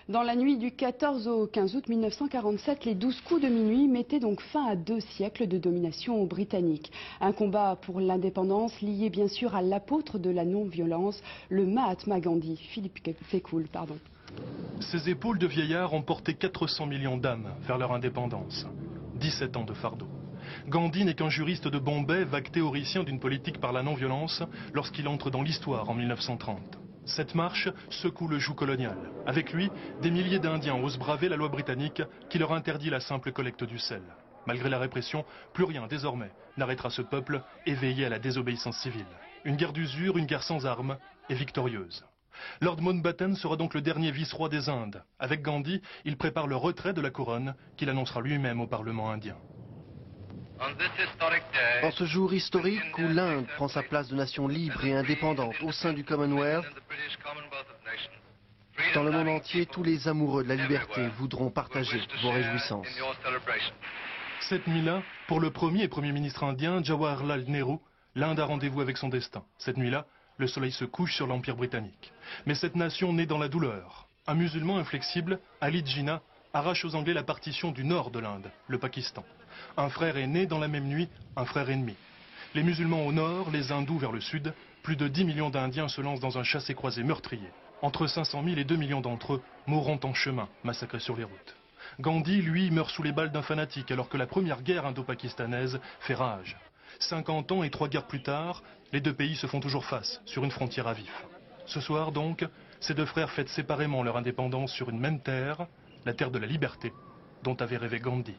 Dans la nuit du 14 au 15 août 1947, les 12 coups de minuit mettaient donc fin à 2 siècles de domination britannique. Un combat pour l'indépendance lié bien sûr à l'apôtre de la non-violence, le Mahatma Gandhi. Philippe Pécoul, pardon. Ces épaules de vieillard ont porté 400 millions d'âmes vers leur indépendance. 17 ans de fardeau. Gandhi n'est qu'un juriste de Bombay, vague théoricien d'une politique par la non-violence, lorsqu'il entre dans l'histoire en 1930. Cette marche secoue le joug colonial. Avec lui, des milliers d'Indiens osent braver la loi britannique qui leur interdit la simple collecte du sel. Malgré la répression, plus rien désormais n'arrêtera ce peuple éveillé à la désobéissance civile. Une guerre d'usure, une guerre sans armes et victorieuse. Lord Mountbatten sera donc le dernier vice-roi des Indes. Avec Gandhi, il prépare le retrait de la couronne qu'il annoncera lui-même au Parlement indien. En ce jour historique où l'Inde prend sa place de nation libre et indépendante au sein du Commonwealth, dans le monde entier, tous les amoureux de la liberté voudront partager vos réjouissances. Cette nuit-là, pour le premier et premier ministre indien, Jawaharlal Nehru, l'Inde a rendez-vous avec son destin. Cette nuit-là, le soleil se couche sur l'Empire britannique. Mais cette nation naît dans la douleur. Un musulman inflexible, Ali Jinnah, arrache aux Anglais la partition du nord de l'Inde, le Pakistan. Un frère est né dans la même nuit, un frère ennemi. Les musulmans au nord, les hindous vers le sud, plus de 10 millions d'Indiens se lancent dans un chassé-croisé meurtrier. Entre 500 000 et 2 millions d'entre eux mourront en chemin, massacrés sur les routes. Gandhi, lui, meurt sous les balles d'un fanatique alors que la première guerre indo-pakistanaise fait rage. 50 ans et 3 guerres plus tard, les deux pays se font toujours face, sur une frontière à vif. Ce soir donc, ces deux frères fêtent séparément leur indépendance sur une même terre, la terre de la liberté, dont avait rêvé Gandhi.